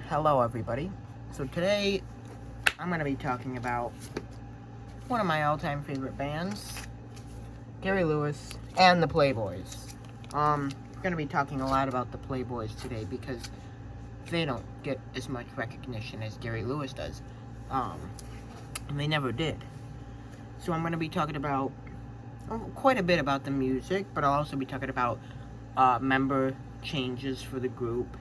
Hello everybody. So today I'm going to be talking about one of my all-time favorite bands, Gary Lewis and the Playboys. I'm going to be talking a lot about the Playboys today because they don't get as much recognition as Gary Lewis does. And they never did. So I'm going to be talking about quite a bit about the music, but I'll also be talking about member changes for the group,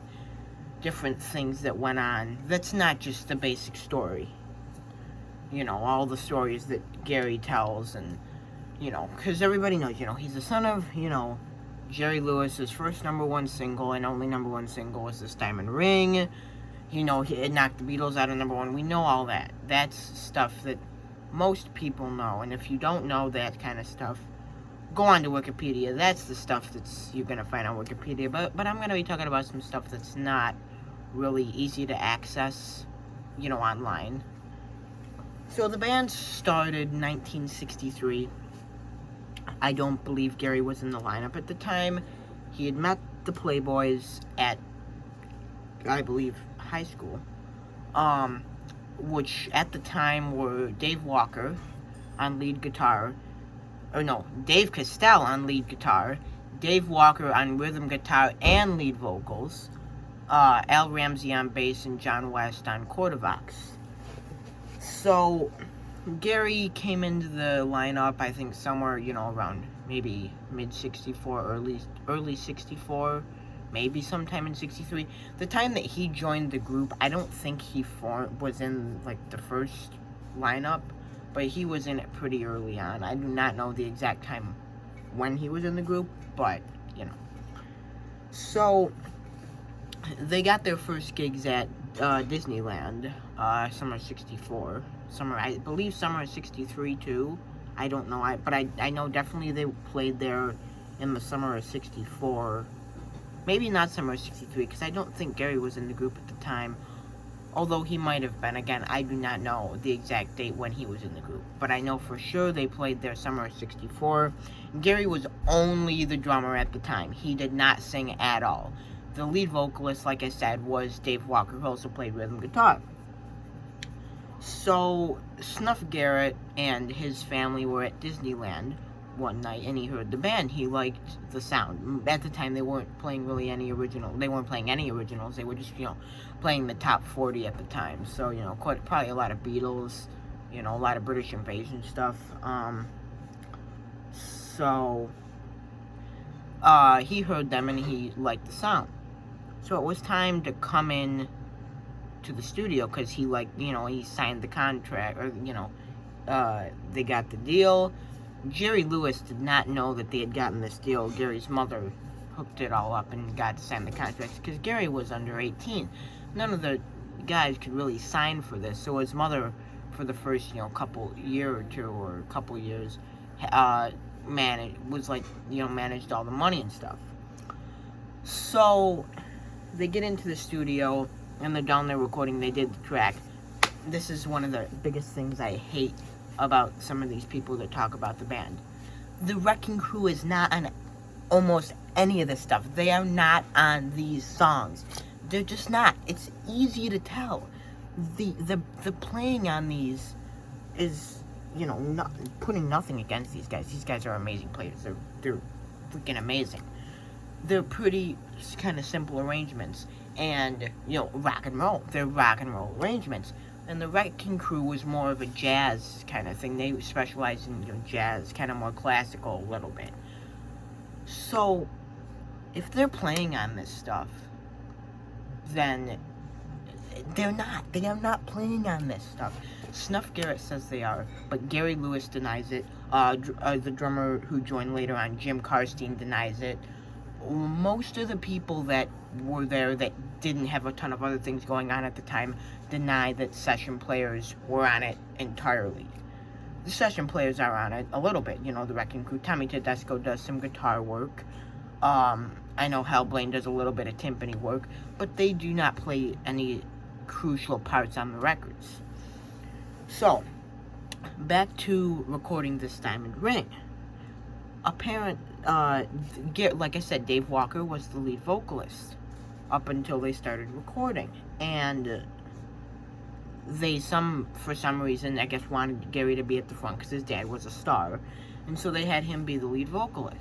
different things that went on. That's not just the basic story. All the stories that Gary tells, and, because everybody knows, he's the son of, Jerry Lewis's first #1 single and only #1 single was this Diamond Ring. He knocked the Beatles out of #1. We know all that. That's stuff that most people know, and if you don't know that kind of stuff, go on to Wikipedia. That's the stuff you're going to find on Wikipedia, but I'm going to be talking about some stuff that's not really easy to access, online. So the band started in 1963. I don't believe Gary was in the lineup at the time. He had met the Playboys at, I believe, high school, which at the time were Dave Walker on lead guitar, Dave Castell on lead guitar, Dave Walker on rhythm guitar and lead vocals, Al Ramsey on bass, and John West on quarterbox. So Gary came into the lineup, I think, somewhere, around maybe mid-64, early 64, maybe sometime in 63. The time that he joined the group, I don't think he was in, the first lineup, but he was in it pretty early on. I do not know the exact time when he was in the group, but, So they got their first gigs at Disneyland, summer 64. I believe summer 63 too. I don't know, but I know definitely they played there in the summer of 64. Maybe not summer of 63, because I don't think Gary was in the group at the time. Although he might have been. Again, I do not know the exact date when he was in the group. But I know for sure they played there summer of 64. Gary was only the drummer at the time. He did not sing at all. The lead vocalist, like I said, was Dave Walker, who also played rhythm guitar. So, Snuff Garrett and his family were at Disneyland one night, and he heard the band. He liked the sound. At the time, they weren't playing any originals. They were just, playing the top 40 at the time. So, probably a lot of Beatles, a lot of British Invasion stuff. He heard them, and he liked the sound. So it was time to come in to the studio, because he signed the contract, or, they got the deal. Jerry Lewis did not know that they had gotten this deal. Gary's mother hooked it all up and got to sign the contracts, because Gary was under 18. None of the guys could really sign for this, so his mother, for the first, couple years, managed all the money and stuff. So they get into the studio, and they're down there recording. They did the track. This is one of the biggest things I hate about some of these people that talk about the band. The Wrecking Crew is not on almost any of this stuff. They are not on these songs. They're just not. It's easy to tell. The playing on these is, not putting nothing against these guys. These guys are amazing players. They're freaking amazing. They're pretty kind of simple arrangements, and, rock and roll. They're rock and roll arrangements. And the Wrecking Crew was more of a jazz kind of thing. They specialized in, jazz, kind of more classical a little bit. So, if they're playing on this stuff, then they are not playing on this stuff. Snuff Garrett says they are, but Gary Lewis denies it. The drummer who joined later on, Jim Keltner, denies it. Most of the people that were there that didn't have a ton of other things going on at the time deny that session players were on it entirely. The session players are on it a little bit, the Wrecking Crew. Tommy Tedesco does some guitar work. I know Hal Blaine does a little bit of timpani work, but they do not play any crucial parts on the records. So, back to recording this Diamond Ring. Like I said, Dave Walker was the lead vocalist. up until they started recording. And for some reason, I guess, wanted Gary to be at the front because his dad was a star. And so they had him be the lead vocalist.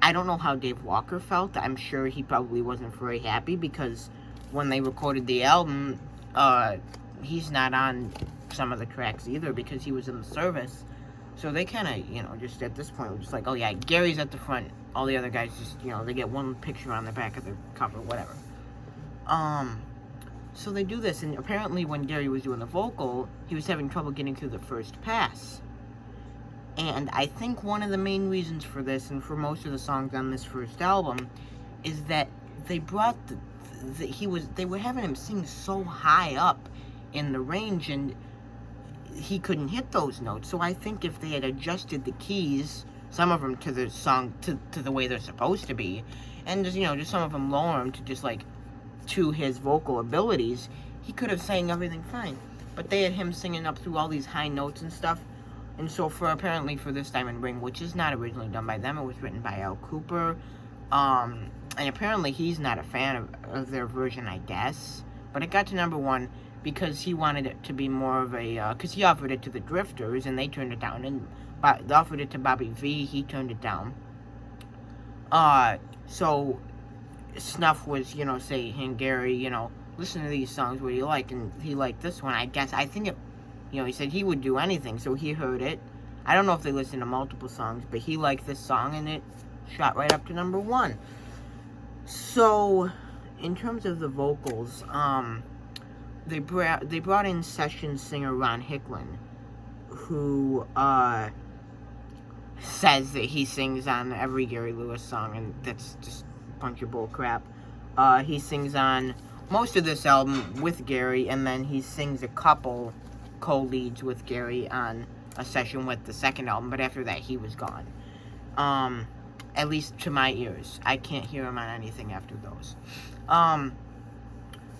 I don't know how Dave Walker felt. I'm sure he probably wasn't very happy because when they recorded the album, he's not on some of the tracks either because he was in the service. So they kind of, just at this point, were just like, oh yeah, Gary's at the front. All the other guys just, they get one picture on the back of the cover, whatever. So they do this, and apparently when Gary was doing the vocal, he was having trouble getting through the first pass. And I think one of the main reasons for this, and for most of the songs on this first album, is that they brought they were having him sing so high up in the range, and he couldn't hit those notes. So I think if they had adjusted the keys, some of them to the song, to the way they're supposed to be, and just some of them lower them to just to his vocal abilities, he could have sang everything fine. But they had him singing up through all these high notes and stuff. And so apparently for this Diamond Ring, which is not originally done by them, it was written by Al Cooper. And apparently he's not a fan of their version, I guess. But it got to number 1 because he wanted it to be more of a, because he offered it to the Drifters and they turned it down. And they offered it to Bobby V, he turned it down. So Snuff was, saying, hey, Gary, listen to these songs, what do you like? And he liked this one, I guess. I think it, he said he would do anything, so he heard it. I don't know if they listened to multiple songs, but he liked this song, and it shot right up to number 1. So, in terms of the vocals, they brought in session singer Ron Hicklin, who says that he sings on every Gary Lewis song, and that's just a bunch of bull crap. He sings on most of this album with Gary, and then he sings a couple co-leads with Gary on a session with the second album, but after that he was gone. At least to my ears. I can't hear him on anything after those.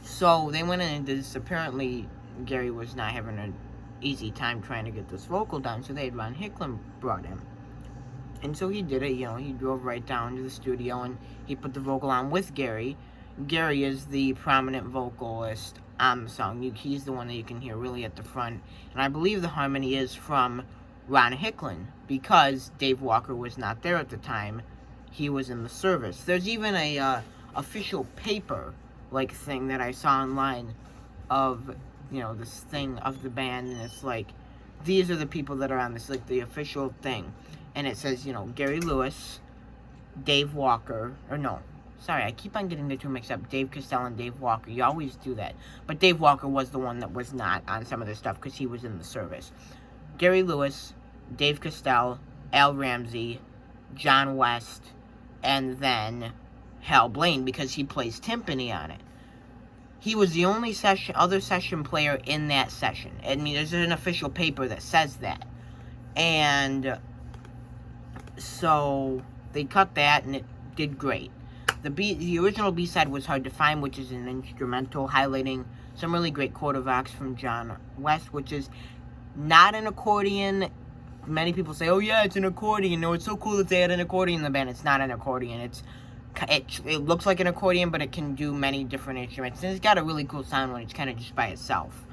So they went in and did this. Apparently Gary was not having an easy time trying to get this vocal done, so they had Ron Hicklin brought in. And so he did it, he drove right down to the studio and he put the vocal on with Gary. Gary is the prominent vocalist on the song. He's the one that you can hear really at the front. And I believe the harmony is from Ron Hicklin because Dave Walker was not there at the time. He was in the service. There's even a official paper thing that I saw online of this thing of the band, and it's these are the people that are on this, the official thing. And it says, Gary Lewis, Dave Walker, or no, sorry, I keep on getting the two mixed up. Dave Castell and Dave Walker. You always do that. But Dave Walker was the one that was not on some of this stuff because he was in the service. Gary Lewis, Dave Castell, Al Ramsey, John West, and then Hal Blaine because he plays timpani on it. He was the only other session player in that session. I mean, there's an official paper that says that. And so they cut that and it did great. The original B-side was Hard to Find, which is an instrumental highlighting some really great quarter vox from John West, which is not an accordion. Many people say, oh yeah, it's an accordion. No, it's so cool that they had an accordion in the band. It's not an accordion. It looks like an accordion, but it can do many different instruments. And it's got a really cool sound when it's kind of just by itself.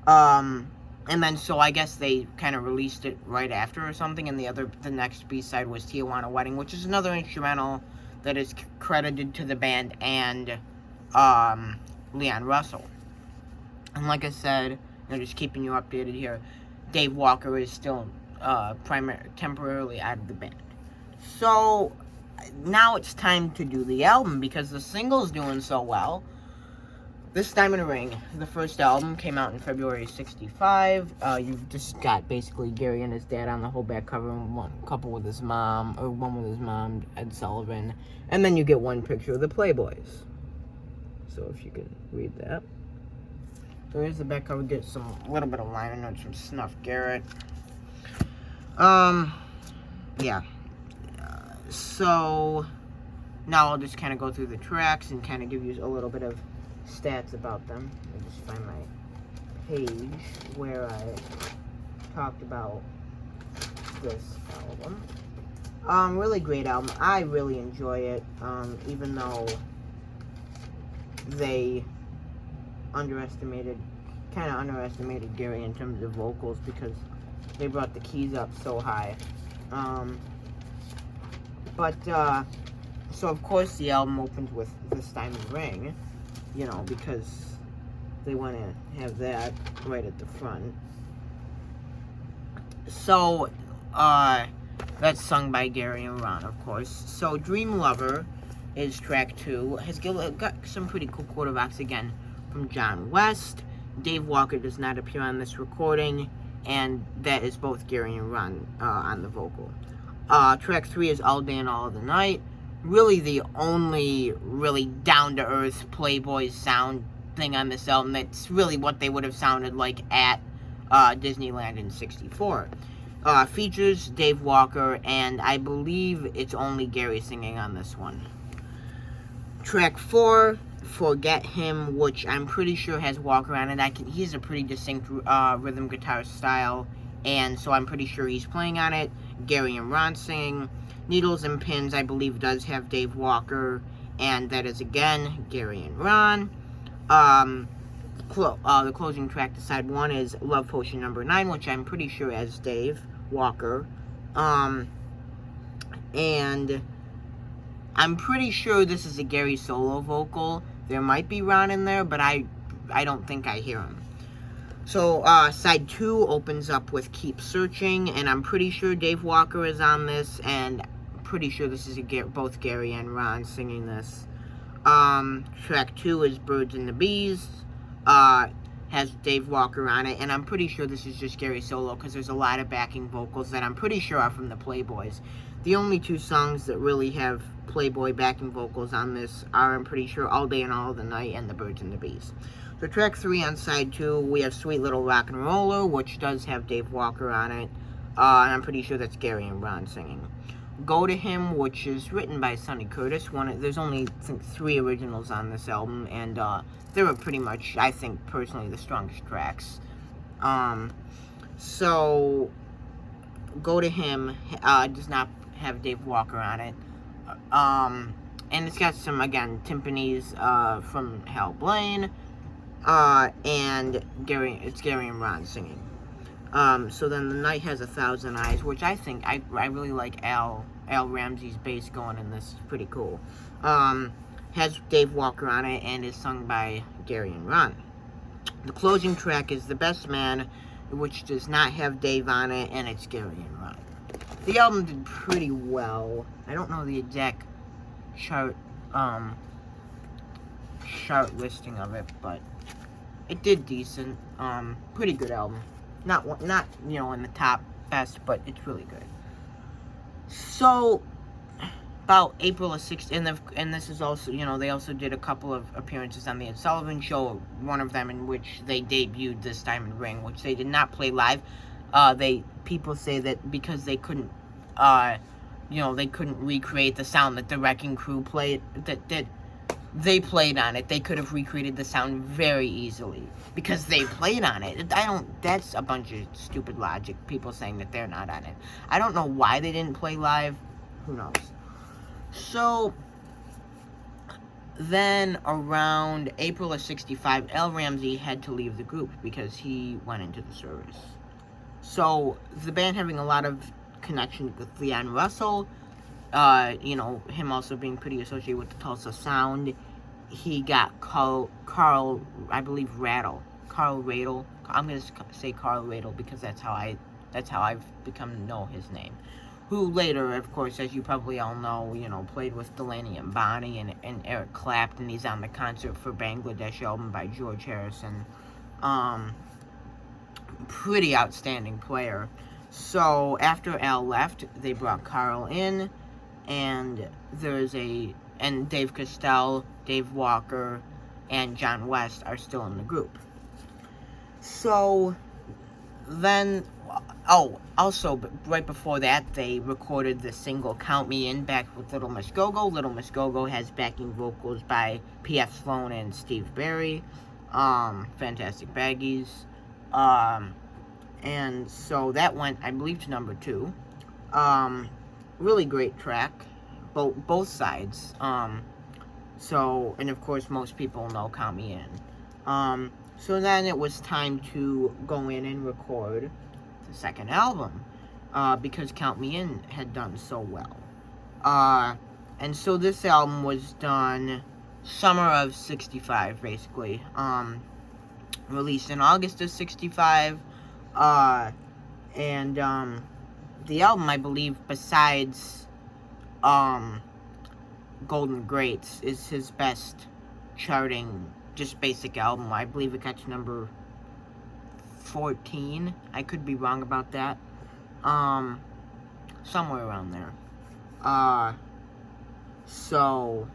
And then, so I guess they kind of released it right after or something. And the next B-side was Tijuana Wedding, which is another instrumental that is credited to the band and Leon Russell. And like I said, just keeping you updated here, Dave Walker is still temporarily out of the band. So now it's time to do the album because the single's doing so well. This Diamond Ring, the first album, came out in February 65. You've just got basically Gary and his dad on the whole back cover, and one with his mom, Ed Sullivan, and then you get one picture of the Playboys. So if you can read that. So here's the back cover, get a little bit of liner notes from Snuff Garrett. Yeah. So now I'll just kind of go through the tracks and kind of give you a little bit of stats about them. I'll just find my page where I talked about this album. Really great album. I really enjoy it, even though they kind of underestimated Gary in terms of vocals because they brought the keys up so high. So of course the album opens with This Diamond Ring, you know, because they want to have that right at the front. So, that's sung by Gary and Ron, of course. So, Dream Lover is track 2. Has got some pretty cool quarterbacks again from John West. Dave Walker does not appear on this recording, and that is both Gary and Ron on the vocal. Track 3 is All Day and All of the Night. Really the only really down-to-earth Playboys sound thing on this album. That's really what they would have sounded like at Disneyland in '64. Features Dave Walker, and I believe it's only Gary singing on this one. Track 4, Forget Him, which I'm pretty sure has Walker on it. He's a pretty distinct rhythm guitar style, and so I'm pretty sure he's playing on it. Gary and Ron singing. Needles and Pins, I believe, does have Dave Walker, and that is again Gary and Ron. The closing track to side 1 is Love Potion number 9, which I'm pretty sure has Dave Walker. And I'm pretty sure this is a Gary solo vocal. There might be Ron in there, but I don't think I hear him. So, side 2 opens up with Keep Searching, and I'm pretty sure Dave Walker is on this, and pretty sure this is both Gary and Ron singing this. Track 2 is Birds and the Bees, has Dave Walker on it, and I'm pretty sure this is just Gary solo, because there's a lot of backing vocals that I'm pretty sure are from the Playboys. The only 2 songs that really have Playboy backing vocals on this are, I'm pretty sure, All Day and All of the Night and The Birds and the Bees. For track 3 on side 2, we have Sweet Little Rock and Roller, which does have Dave Walker on it, and I'm pretty sure that's Gary and Ron singing. Go to Him, which is written by Sonny Curtis. There's only, I think, 3 originals on this album, and they were pretty much, I think, personally, the strongest tracks. So, Go to Him does not have Dave Walker on it. And it's got some, again, timpanis from Hal Blaine. And it's Gary and Ron singing. So then The Night Has 1,000 Eyes, which I think, I really like Al Ramsey's bass going in this. It's pretty cool. Has Dave Walker on it and is sung by Gary and Ron. The closing track is The Best Man, which does not have Dave on it, and it's Gary and Ron. The album did pretty well. I don't know the exact chart listing of it, but it did decent. Pretty good album. Not you know, in the top best, but it's really good. So about April of 16, and this is also, you know, they also did a couple of appearances on the Ed Sullivan Show. One of them in which they debuted This Diamond Ring, which they did not play live. People say that because they couldn't, you know, they couldn't recreate the sound that the Wrecking Crew played, that they played on it. They could have recreated the sound very easily because they played on it. That's a bunch of stupid logic, people saying that they're not on it. I don't know why they didn't play live. Who knows? So, then around April of 65, Al Ramsey had to leave the group because he went into the service. So, the band having a lot of connection with Leon Russell, you know, him also being pretty associated with the Tulsa Sound, he got Carl, I believe, Carl Radle. I'm going to say Carl Radle because that's how I've become to know his name. Who later, of course, as you probably all know, you know, played with Delaney and Bonnie and Eric Clapton. He's on the Concert for Bangladesh album by George Harrison. Pretty outstanding player. So after Al left, they brought Carl in, and and Dave Costell, Dave Walker, and John West are still in the group. So then, also, right before that, they recorded the single Count Me In back with Little Miss Go-Go. Little Miss Go-Go has backing vocals by P.F. Sloan and Steve Barry. Fantastic Baggies. And so that went, I believe, to number 2. Really great track. Both sides. So, and of course, most people know Count Me In. So then it was time to go in and record the second album, because Count Me In had done so well. And so this album was done summer of 65, basically. Released in August of 65. And the album, I believe, besides Golden Greats, is his best charting, just basic album. I believe it got to number 14. I could be wrong about that. Somewhere around there. So,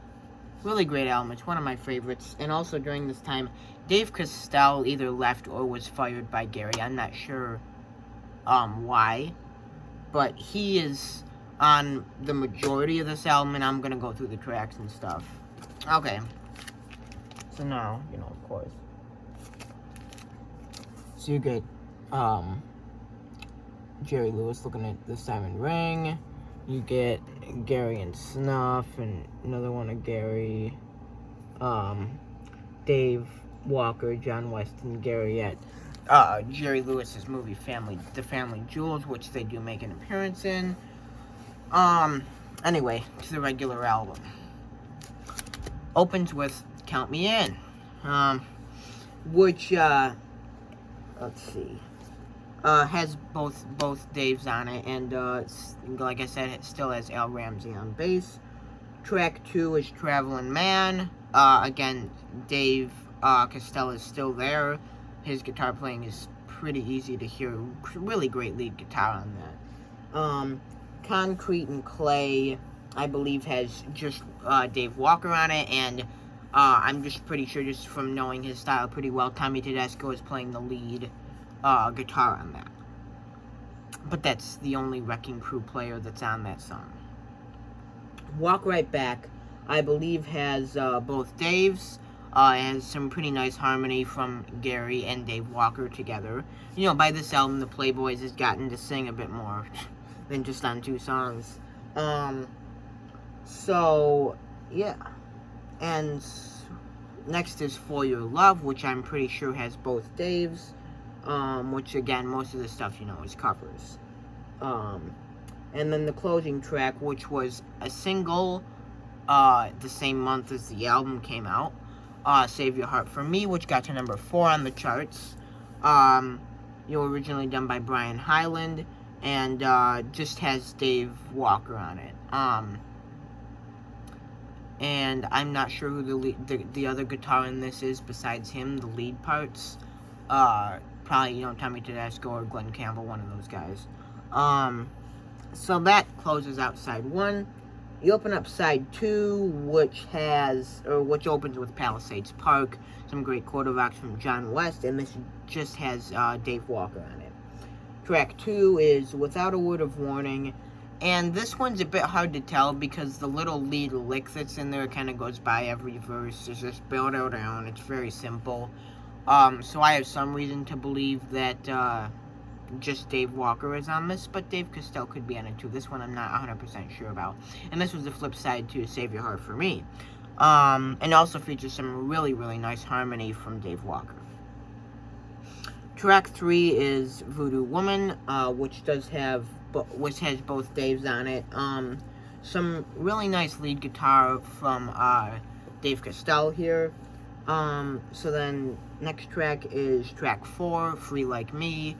really great album. It's one of my favorites. And also during this time, Dave Castell either left or was fired by Gary. I'm not sure why. But he is on the majority of this album, and I'm going to go through the tracks and stuff. Okay. So now, of course. So you get Jerry Lewis looking at the Simon Ring. You get Gary and Snuff, and another one of Gary, Dave Walker, John West, and Gary at Jerry Lewis's movie The Family Jewels, which they do make an appearance in. Anyway, to the regular album. Opens with Count Me In, which, let's see, has both Daves on it, and like I said, it still has Al Ramsey on bass. Track 2 is Travelin' Man. Again, Dave Castell is still there. His guitar playing is pretty easy to hear. Really great lead guitar on that. Concrete and Clay, I believe, has just Dave Walker on it, and I'm just pretty sure, just from knowing his style pretty well, Tommy Tedesco is playing the lead guitar on that. But that's the only Wrecking Crew player that's on that song. Walk Right Back, I believe, has both Daves. It has some pretty nice harmony from Gary and Dave Walker together. By this album, the Playboys has gotten to sing a bit more than just on 2 songs. So, yeah. And next is For Your Love, which I'm pretty sure has both Daves. Which, again, most of the stuff, is covers. And then the closing track, which was a single the same month as the album came out, Save Your Heart for Me, which got to number 4 on the charts. Originally done by Brian Hyland, and just has Dave Walker on it. And I'm not sure who the other guitar in this is besides him, the lead parts. Probably, Tommy Tedesco or Glenn Campbell, one of those guys. So that closes out side 1. You open up side 2, which opens with Palisades Park, some great quarterbacks from John West, and this just has Dave Walker on it. Track 2 is Without a Word of Warning, and this one's a bit hard to tell because the little lead lick that's in there kind of goes by every verse. It's just build out down. It's very simple. So I have some reason to believe that just Dave Walker is on this, but Dave Castell could be on it too. This one I'm not 100% sure about. And this was the flip side to Save Your Heart for Me. And also features some really, really nice harmony from Dave Walker. Track 3 is Voodoo Woman, which has both Daves on it. Some really nice lead guitar from Dave Castell here. So then next track is track 4, Free Like Me,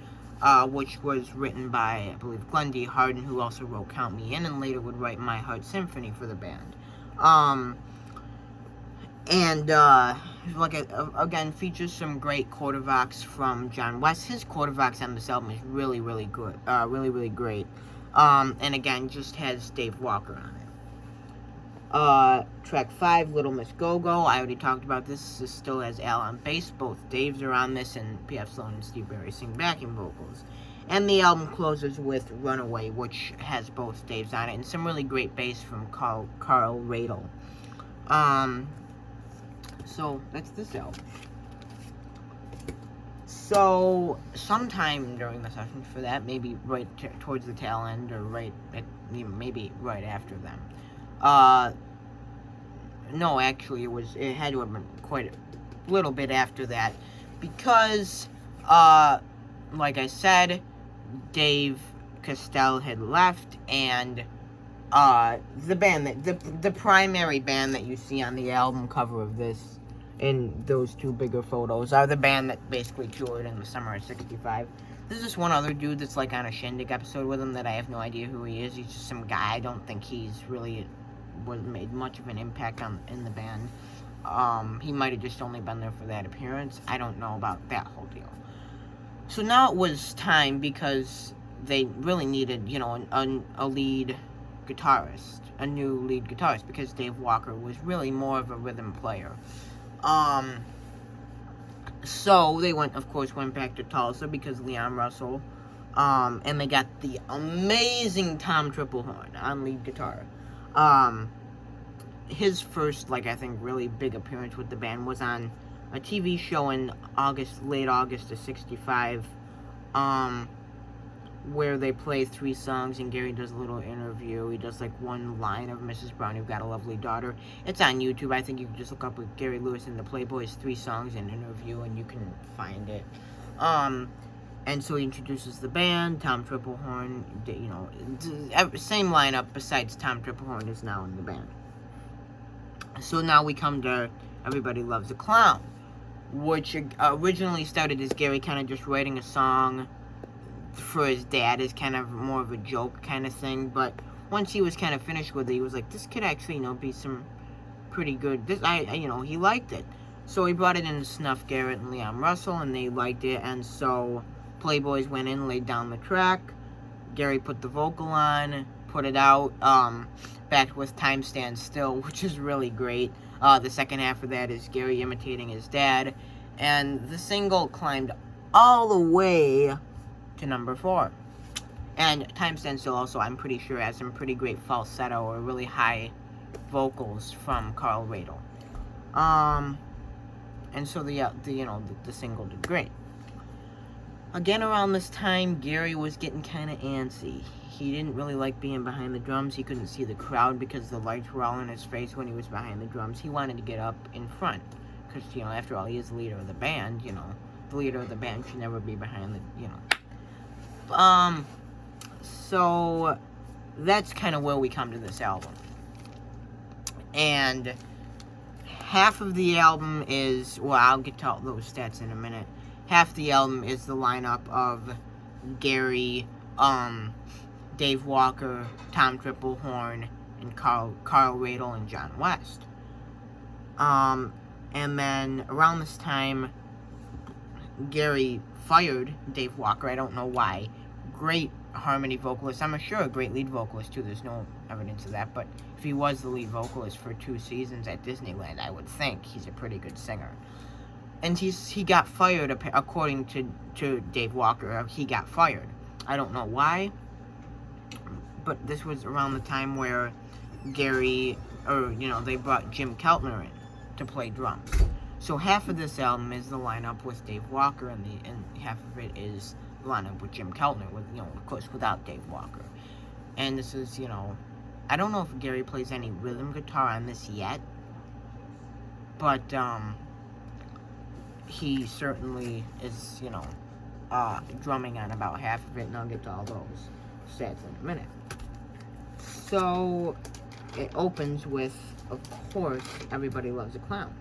which was written by, I believe, Glenn D. Hardin, who also wrote Count Me In and later would write My Heart Symphony for the band. Again, features some great quarterbacks from John West. His quarterbacks on this album is really, really good. Really, really great. And again, just has Dave Walker on it. Track 5, Little Miss Go-Go. I already talked about this. This still has Al on bass. Both Daves are on this, and P.F. Sloan and Steve Barry sing backing vocals. And the album closes with Runaway, which has both Daves on it, and some really great bass from Carl Radel. So, that's this album. So, sometime during the session for that, maybe right towards the tail end, or maybe right after them, no, actually, it had to have been quite a little bit after that, because, like I said, Dave Castell had left, and the band the primary band that you see on the album cover of this, in those two bigger photos, are the band that basically toured in the summer of '65. There's just one other dude that's like on a Shindig episode with him that I have no idea who he is. He's just some guy. I don't think he's really made much of an impact in the band. He might have just only been there for that appearance. I don't know about that whole deal. So now it was time, because they really needed, you know, a lead guitarist, a new lead guitarist, because Dave Walker was really more of a rhythm player. So they went back to Tulsa, because Leon Russell, and they got the amazing Tom Triplehorn on lead guitar. His first, I think, really big appearance with the band was on a TV show in late August of '65, where they play 3 songs, and Gary does a little interview. He does, one line of Mrs. Brown, You've Got a Lovely Daughter. It's on YouTube. I think you can just look up with Gary Lewis and the Playboys 3 songs and interview, and you can find it. And so he introduces the band. Tom Triplehorn, you know, same lineup besides Tom Triplehorn is now in the band. So now we come to Everybody Loves a Clown, which originally started as Gary kind of just writing a song for his dad as kind of more of a joke kind of thing, but once he was kind of finished with it, he was like, this could actually, you know, be some pretty good, he liked it. So he brought it in to Snuff Garrett and Leon Russell, and they liked it, and so Playboys went in, laid down the track, Gary put the vocal on, put it out, backed with Time Stands Still, which is really great. The second half of that is Gary imitating his dad, and the single climbed all the way to number 4. And Time Stands Still also, I'm pretty sure, has some pretty great falsetto or really high vocals from Carl Radle. And so the single did great. Again, around this time, Gary was getting kind of antsy. He didn't really like being behind the drums. He couldn't see the crowd because the lights were all in his face when he was behind the drums. He wanted to get up in front, because, you know, after all, he is the leader of the band, you know. The leader of the band should never be behind the, you know. So that's kind of where we come to this album. And half of the album is, well, I'll get to all those stats in a minute. Half the album is the lineup of Gary, Dave Walker, Tom Triplehorn, and Carl Radle and John West. And then around this time, Gary fired Dave Walker. I don't know why. Great harmony vocalist. I'm sure a great lead vocalist, too. There's no evidence of that. But if he was the lead vocalist for 2 seasons at Disneyland, I would think he's a pretty good singer. And he got fired, according to Dave Walker. He got fired. I don't know why. But this was around the time where they brought Jim Keltner in to play drums. So half of this album is the lineup with Dave Walker, and half of it is the lineup with Jim Keltner, with, you know, of course, without Dave Walker. And this is, you know, I don't know if Gary plays any rhythm guitar on this yet, but he certainly is, you know, drumming on about half of it, and I'll get to all those stats in a minute. So it opens with, of course, Everybody Loves a Clown.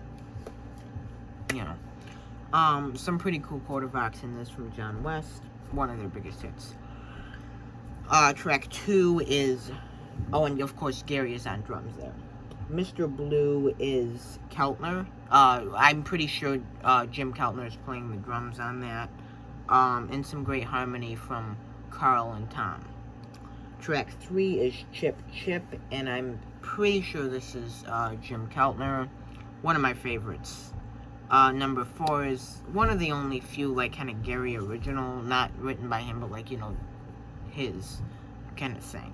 You know, some pretty cool quarter vox in this from John West, one of their biggest hits. Track 2 is, and of course Gary is on drums there. Mr. Blue is Keltner. I'm pretty sure Jim Keltner is playing the drums on that. And some great harmony from Carl and Tom. Track 3 is Chip Chip, and I'm pretty sure this is Jim Keltner. One of my favorites. Number 4 is one of the only few, kind of Gary original, not written by him, but, his kind of thing.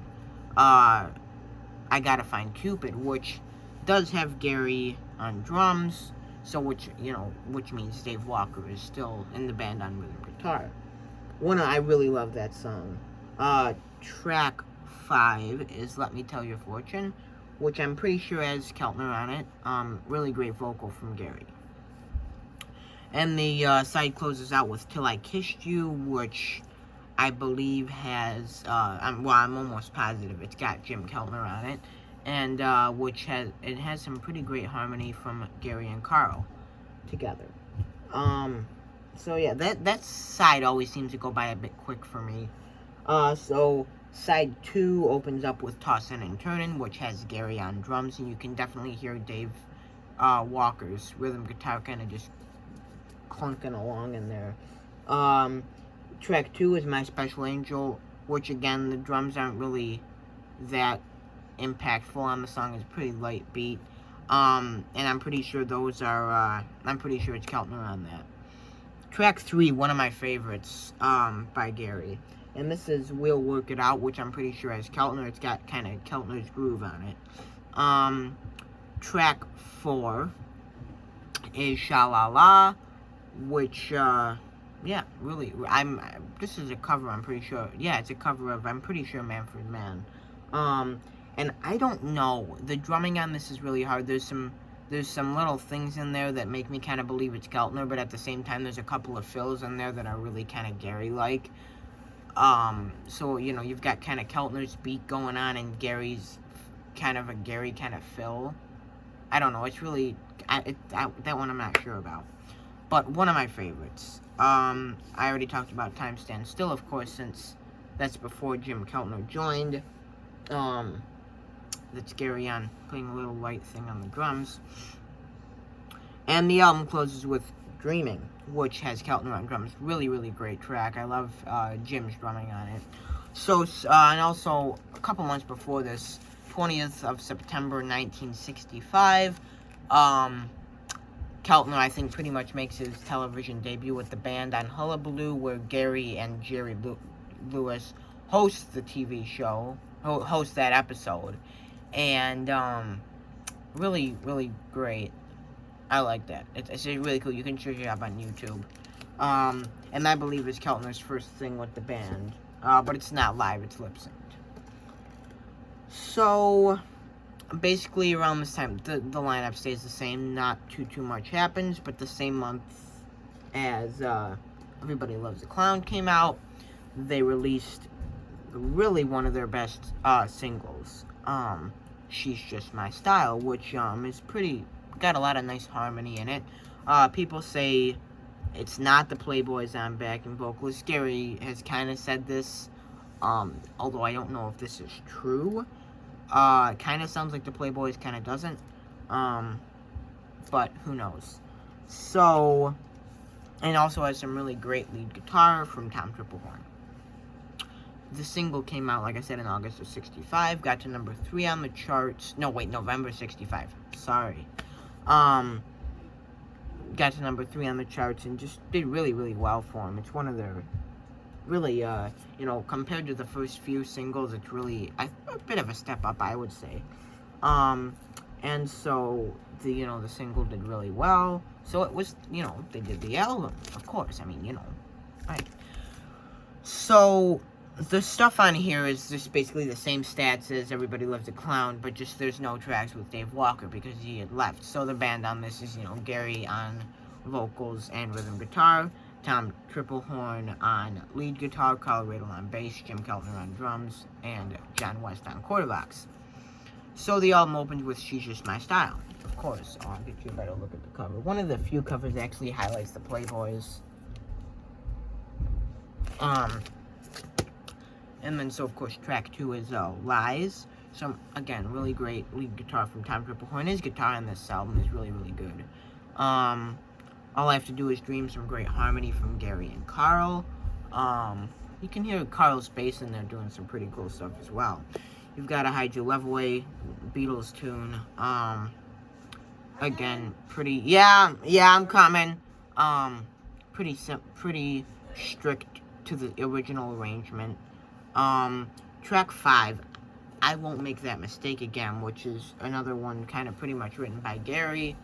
I Gotta Find Cupid, which does have Gary on drums, so which means Dave Walker is still in the band on rhythm guitar. I really love that song. Track 5 is Let Me Tell Your Fortune, which I'm pretty sure has Keltner on it. Really great vocal from Gary. And the side closes out with Till I Kissed You, which I believe has, I'm almost positive it's got Jim Keltner on it. And, which has some pretty great harmony from Gary and Carl together. So yeah, that side always seems to go by a bit quick for me. So side 2 opens up with Tossin' and Turnin', which has Gary on drums, and you can definitely hear Dave Walker's rhythm guitar kind of just clunking along in there. Track 2 is My Special Angel, which again, the drums aren't really that impactful on the song. It's a pretty light beat. And I'm pretty sure those are, I'm pretty sure it's Keltner on that. Track 3, one of my favorites, by Gary. And this is We'll Work It Out, which I'm pretty sure has Keltner. It's got kind of Keltner's groove on it. Track 4 is Sha La La, which, yeah, really, this is a cover, I'm pretty sure. Yeah, it's a cover of, I'm pretty sure, Manfred Mann. And I don't know, the drumming on this is really hard. There's some little things in there that make me kind of believe it's Keltner, but at the same time, there's a couple of fills in there that are really kind of Gary-like. So, you know, you've got kind of Keltner's beat going on and Gary's kind of a Gary kind of fill. I don't know, it's really, that one I'm not sure about. But one of my favorites. I already talked about Time Stand Still, of course, since that's before Jim Keltner joined. That's Gary on putting a little light thing on the drums. And the album closes with Dreaming, which has Keltner on drums. Really, really great track. I love Jim's drumming on it. So, and also, a couple months before this, 20th of September 1965, Keltner, I think, pretty much makes his television debut with the band on Hullabaloo, where Gary and Jerry Lewis host the TV show, host that episode. And, really, really great. I like that. It's really cool. You can check it out on YouTube. And I believe it's Keltner's first thing with the band. But it's not live, it's lip-synced. So, basically around this time, the lineup stays the same. Not too much happens, but the same month as Everybody Loves the Clown came out, they released really one of their best singles, She's Just My Style, which is pretty, got a lot of nice harmony in it. People say it's not the Playboys on backing vocals. Gary has kind of said this, although I don't know if this is true. It kind of sounds like the Playboys, kind of doesn't. But who knows. So, and also has some really great lead guitar from Tom Tripplehorn. The single came out, like I said, in August of 65. Got to number 3 on the charts. No, wait, November 65. Sorry. Got to number 3 on the charts and just did really, really well for him. It's one of their really, you know, compared to the first few singles, it's really a bit of a step up, I would say. And so, the single did really well. So it was, they did the album, of course. I mean, right. So, the stuff on here is just basically the same stats as Everybody Loves the Clown, but just there's no tracks with Dave Walker because he had left. So the band on this is, Gary on vocals and rhythm guitar, Tom Tripplehorn on lead guitar, Carl Radle on bass, Jim Keltner on drums, and John West on quarterbacks. So the album opens with She's Just My Style. Of course, I'll get you a better look at the cover. One of the few covers that actually highlights the Playboys. And then, so of course, track 2 is Lies. So, again, really great lead guitar from Tom Tripplehorn. His guitar on this album is really, really good. All I Have to Do Is Dream, some great harmony from Gary and Carl. You can hear Carl's bass in there doing some pretty cool stuff as well. You've got a Hide Your Love Away, Beatles tune. Again, pretty, yeah, I'm coming. Pretty strict to the original arrangement. Track 5, I Won't Make That Mistake Again, which is another one kind of pretty much written by Gary.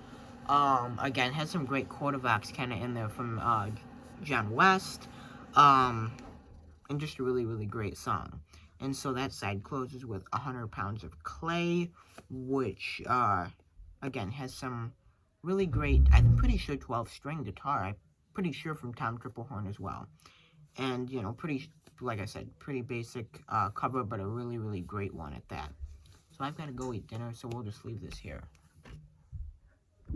Again, has some great quarterbacks kind of in there from, John West. And just a really, really great song. And so that side closes with 100 pounds of clay, which, again, has some really great, I'm pretty sure 12-string guitar. I'm pretty sure from Tom Triplehorn as well. And, you know, pretty, like I said, pretty basic cover, but a really, really great one at that. So I've got to go eat dinner, so we'll just leave this here.